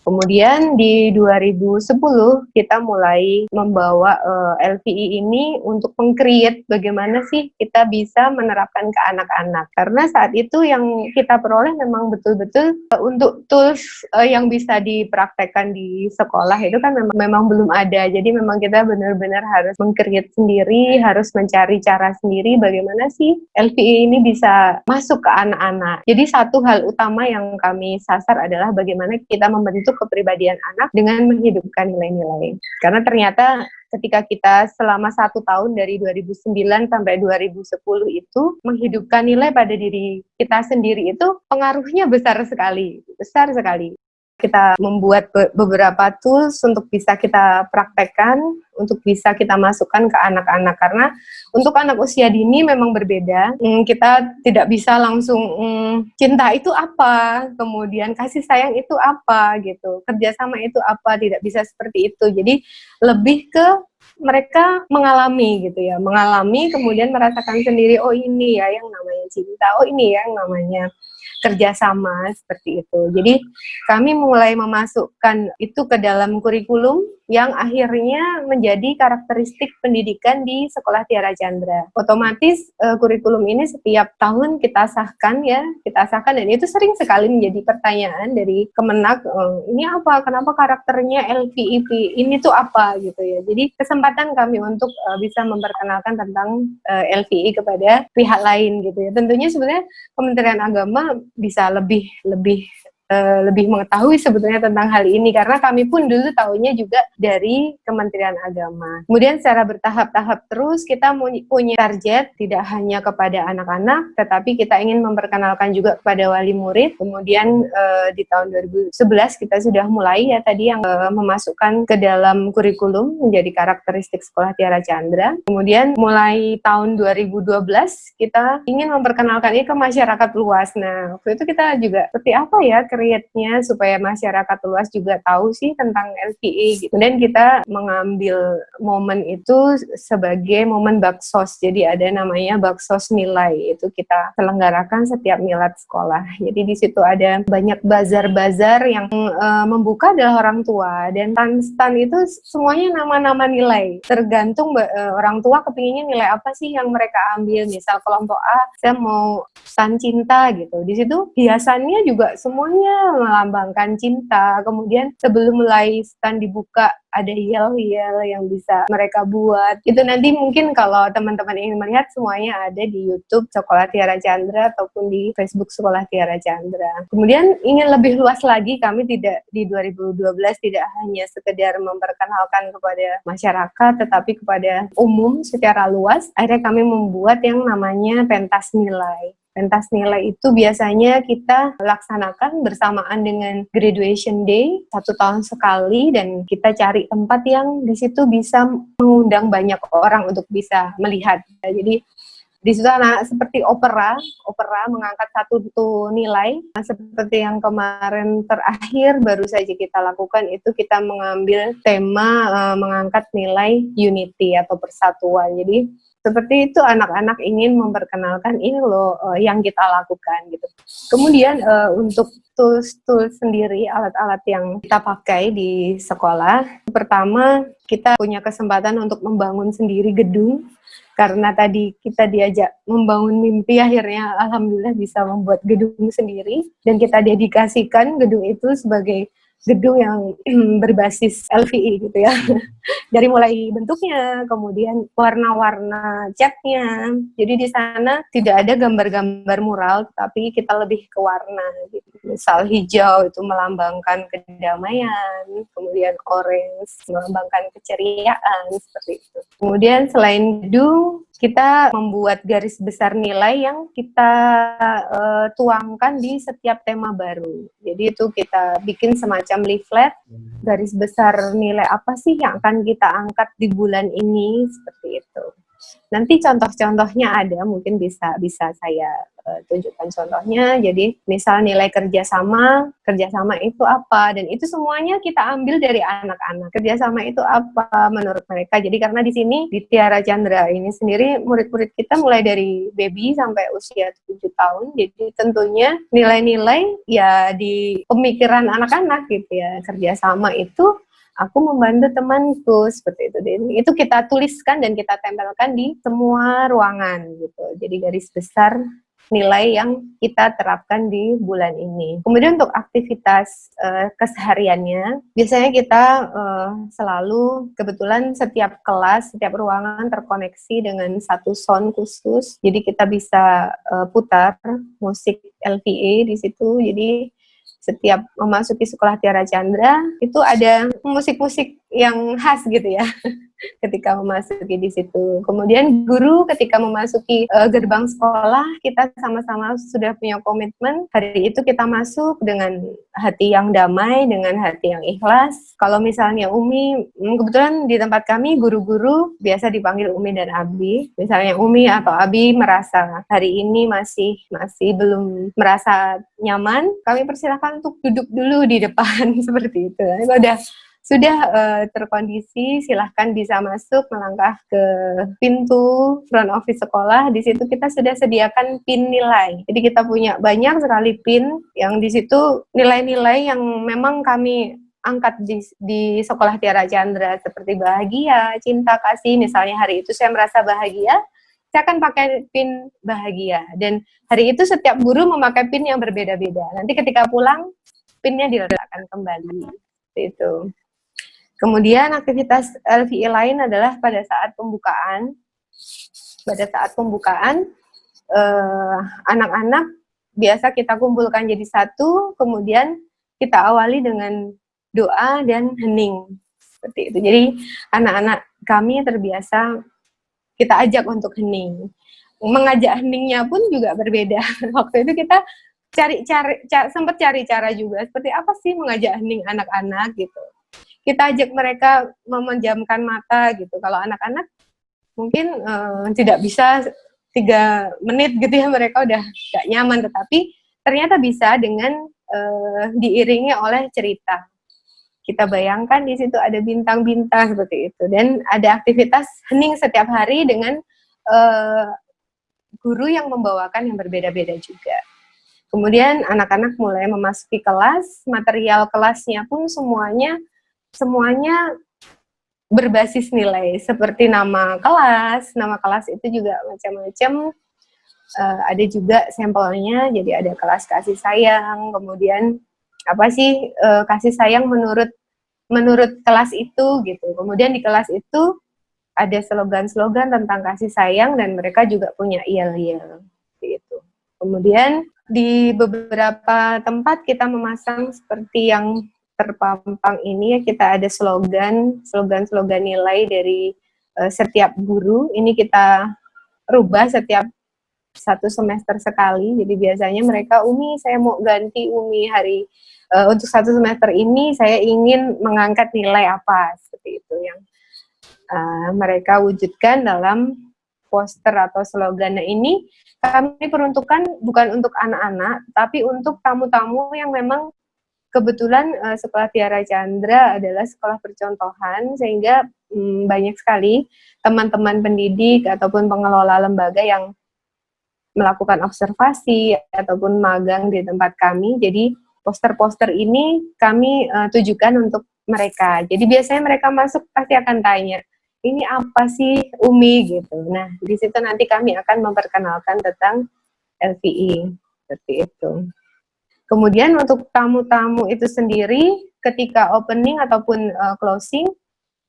Kemudian di 2010 kita mulai membawa LPI ini untuk meng-create bagaimana sih kita bisa menerapkan ke anak-anak. Karena saat itu yang kita peroleh memang betul-betul untuk tools yang bisa dipraktekkan di sekolah itu kan memang belum ada. Jadi memang kita benar-benar harus meng-create sendiri, harus mencari cara sendiri bagaimana sih LPI ini bisa masuk ke anak-anak. Jadi satu hal utama yang kami sasar adalah bagaimana kita membentuk kepribadian anak dengan menghidupkan nilai-nilai. Karena ternyata ketika kita selama 1 tahun dari 2009 sampai 2010 itu menghidupkan nilai pada diri kita sendiri itu pengaruhnya besar sekali. Kita membuat beberapa tools untuk bisa kita praktekkan, untuk bisa kita masukkan ke anak-anak. Karena untuk anak usia dini memang berbeda. Kita tidak bisa langsung cinta itu apa, kemudian kasih sayang itu apa gitu, kerjasama itu apa, tidak bisa seperti itu. Jadi lebih ke mereka mengalami gitu ya, mengalami kemudian merasakan sendiri, oh ini ya yang namanya cinta, oh ini ya yang namanya kerjasama, seperti itu. Jadi kami mulai memasukkan itu ke dalam kurikulum yang akhirnya menjadi karakteristik pendidikan di Sekolah Tiara Chandra. Otomatis kurikulum ini setiap tahun kita sahkan dan itu sering sekali menjadi pertanyaan dari Kemenak, ini apa, kenapa karakternya LPIP, ini tuh apa gitu ya. Jadi kesempatan kami untuk bisa memperkenalkan tentang LPI kepada pihak lain gitu ya. Tentunya sebenarnya Kementerian Agama bisa lebih mengetahui sebetulnya tentang hal ini, karena kami pun dulu tahunya juga dari Kementerian Agama. Kemudian secara bertahap-tahap terus kita punya target tidak hanya kepada anak-anak, tetapi kita ingin memperkenalkan juga kepada wali murid. Kemudian di tahun 2011 kita sudah mulai ya tadi yang memasukkan ke dalam kurikulum menjadi karakteristik Sekolah Tiara Chandra. Kemudian mulai tahun 2012 kita ingin memperkenalkan ini ke masyarakat luas. Nah, waktu itu kita juga seperti apa ya create-nya supaya masyarakat luas juga tahu sih tentang LPI gitu. Kemudian kita mengambil momen itu sebagai momen baksos. Jadi ada namanya baksos nilai, itu kita selenggarakan setiap milad sekolah. Jadi di situ ada banyak bazar-bazar yang membuka adalah orang tua, dan stand itu semuanya nama-nama nilai. Tergantung orang tua kepinginnya nilai apa sih yang mereka ambil. Misal kelompok A, saya mau stand cinta gitu. Di situ hiasannya juga semuanya melambangkan cinta. Kemudian sebelum mulai stand dibuka ada yel-yel yang bisa mereka buat. Itu nanti mungkin kalau teman-teman ingin melihat semuanya ada di YouTube Sekolah Tiara Chandra ataupun di Facebook Sekolah Tiara Chandra. Kemudian ingin lebih luas lagi, kami tidak di 2012 tidak hanya sekedar memperkenalkan kepada masyarakat tetapi kepada umum secara luas. Akhirnya kami membuat yang namanya pentas nilai. Pentas nilai itu biasanya kita laksanakan bersamaan dengan graduation day 1 tahun sekali, dan kita cari tempat yang di situ bisa mengundang banyak orang untuk bisa melihat. Jadi di situ seperti opera mengangkat satu nilai. Seperti yang kemarin terakhir baru saja kita lakukan, itu kita mengambil tema mengangkat nilai unity atau persatuan. Jadi seperti itu, anak-anak ingin memperkenalkan ini loh yang kita lakukan gitu. Kemudian untuk tools sendiri, alat-alat yang kita pakai di sekolah, pertama kita punya kesempatan untuk membangun sendiri gedung. Karena tadi kita diajak membangun mimpi, akhirnya alhamdulillah bisa membuat gedung sendiri, dan kita dedikasikan gedung itu sebagai gedung yang berbasis LVI gitu ya. Dari mulai bentuknya, kemudian warna-warna catnya. Jadi di sana tidak ada gambar-gambar mural, tapi kita lebih ke warna gitu. Misal hijau itu melambangkan kedamaian, kemudian orange melambangkan keceriaan, seperti itu. Kemudian selain gedung, kita membuat garis besar nilai yang kita tuangkan di setiap tema baru. Jadi itu kita bikin semacam leaflet, garis besar nilai apa sih yang akan kita angkat di bulan ini, seperti itu. Nanti contoh-contohnya ada, mungkin bisa saya tunjukkan contohnya. Jadi misal nilai kerjasama itu apa, dan itu semuanya kita ambil dari anak-anak. Kerjasama itu apa menurut mereka. Jadi karena di sini di Tiara Chandra ini sendiri murid-murid kita mulai dari baby sampai usia 7 tahun. Jadi tentunya nilai-nilai ya di pemikiran anak-anak gitu ya. Kerjasama itu aku membantu temanku seperti itu. Dan itu kita tuliskan dan kita tempelkan di semua ruangan gitu. Jadi garis besar nilai yang kita terapkan di bulan ini. Kemudian untuk aktivitas kesehariannya, biasanya kita selalu kebetulan setiap kelas, setiap ruangan terkoneksi dengan satu sound khusus. Jadi kita bisa putar musik LVA di situ. Jadi setiap memasuki sekolah Tiara Chandra itu ada musik-musik yang khas gitu ya ketika memasuki di situ. Kemudian guru ketika memasuki gerbang sekolah, kita sama-sama sudah punya komitmen hari itu kita masuk dengan hati yang damai, dengan hati yang ikhlas. Kalau misalnya Umi, kebetulan di tempat kami guru-guru biasa dipanggil Umi dan Abi. Misalnya Umi atau Abi merasa hari ini masih belum merasa nyaman, kami persilakan untuk duduk dulu di depan seperti itu. Kalau sudah terkondisi, silahkan bisa masuk melangkah ke pintu front office sekolah. Di situ kita sudah sediakan pin nilai. Jadi kita punya banyak sekali pin yang di situ nilai-nilai yang memang kami angkat di sekolah Tiara Chandra seperti bahagia, cinta, kasih. Misalnya hari itu saya merasa bahagia, saya akan pakai pin bahagia. Dan hari itu setiap guru memakai pin yang berbeda-beda. Nanti ketika pulang, pinnya diletakkan kembali. Itu. Kemudian aktivitas LVI lain adalah pada saat pembukaan. Pada saat pembukaan, anak-anak biasa kita kumpulkan jadi satu, kemudian kita awali dengan doa dan hening. Seperti itu. Jadi anak-anak kami terbiasa kita ajak untuk hening. Mengajak heningnya pun juga berbeda. Waktu itu kita sempat cari cara juga, seperti apa sih mengajak hening anak-anak gitu. Kita ajak mereka memejamkan mata gitu. Kalau anak-anak mungkin tidak bisa 3 menit gitu ya, mereka udah gak nyaman, tetapi ternyata bisa dengan diiringi oleh cerita. Kita bayangkan di situ ada bintang-bintang seperti itu, dan ada aktivitas hening setiap hari dengan guru yang membawakan yang berbeda-beda juga. Kemudian anak-anak mulai memasuki kelas, material kelasnya pun semuanya berbasis nilai, seperti nama kelas itu juga macam-macam, ada juga sampelnya, jadi ada kelas kasih sayang, kemudian apa sih kasih sayang menurut kelas itu gitu. Kemudian di kelas itu ada slogan-slogan tentang kasih sayang dan mereka juga punya yel-yel gitu. Kemudian di beberapa tempat kita memasang seperti yang terpampang ini, kita ada slogan nilai dari setiap guru. Ini kita rubah setiap 1 semester sekali. Jadi biasanya mereka, Umi saya mau ganti Umi hari untuk 1 semester ini saya ingin mengangkat nilai apa, seperti itu yang mereka wujudkan dalam poster atau slogan. Nah ini kami peruntukkan bukan untuk anak-anak, tapi untuk tamu-tamu yang memang kebetulan sekolah Tiara Chandra adalah sekolah percontohan, sehingga banyak sekali teman-teman pendidik ataupun pengelola lembaga yang melakukan observasi ataupun magang di tempat kami. Jadi poster-poster ini kami tujukan untuk mereka. Jadi biasanya mereka masuk pasti akan tanya, ini apa sih Umi gitu. Nah di situ nanti kami akan memperkenalkan tentang LVI seperti itu. Kemudian untuk tamu-tamu itu sendiri, ketika opening ataupun closing,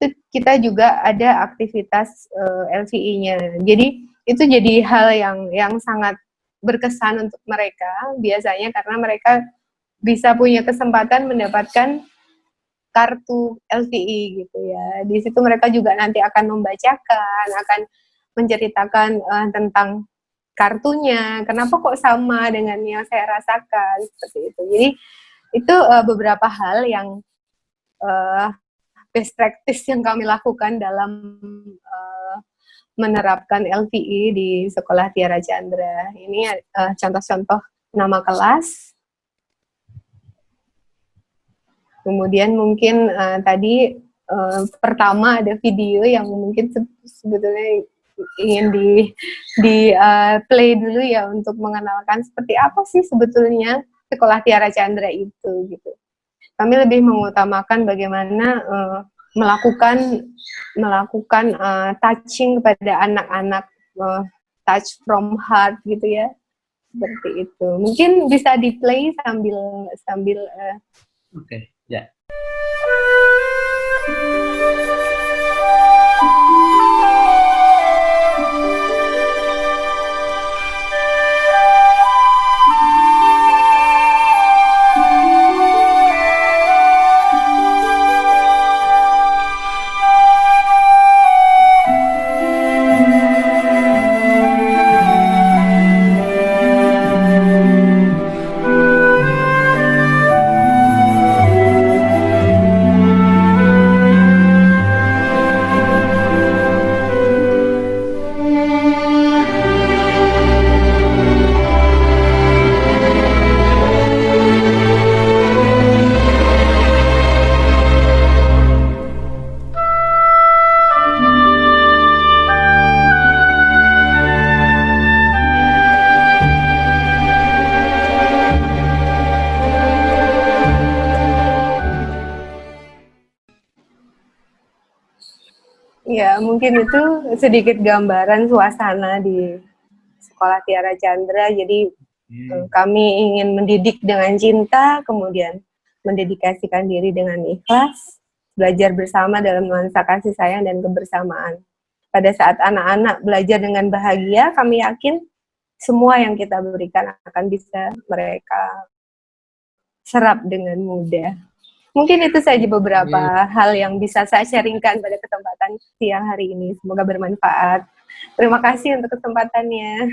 itu kita juga ada aktivitas LVI-nya. Jadi itu jadi hal yang sangat berkesan untuk mereka, biasanya karena mereka bisa punya kesempatan mendapatkan kartu LVI gitu ya. Di situ mereka juga nanti akan membacakan, akan menceritakan tentang kartunya, kenapa kok sama dengan yang saya rasakan, seperti itu. Jadi itu beberapa hal yang best practice yang kami lakukan dalam menerapkan LVI di Sekolah Tiara Chandra. Ini contoh-contoh nama kelas. Kemudian mungkin tadi pertama ada video yang mungkin sebetulnya ingin di play dulu ya untuk mengenalkan seperti apa sih sebetulnya Sekolah Tiara Chandra itu gitu. Kami lebih mengutamakan bagaimana melakukan touching kepada anak-anak, touch from heart gitu ya, seperti itu. Mungkin bisa di play sambil Oke, ya. ya, mungkin itu sedikit gambaran suasana di Sekolah Tiara Chandra. Jadi kami ingin mendidik dengan cinta, kemudian mendedikasikan diri dengan ikhlas, belajar bersama dalam nuansa kasih sayang dan kebersamaan. Pada saat anak-anak belajar dengan bahagia, kami yakin semua yang kita berikan akan bisa mereka serap dengan mudah. Mungkin itu saja beberapa hal yang bisa saya sharingkan pada kesempatan siang hari ini. Semoga bermanfaat. Terima kasih untuk kesempatannya.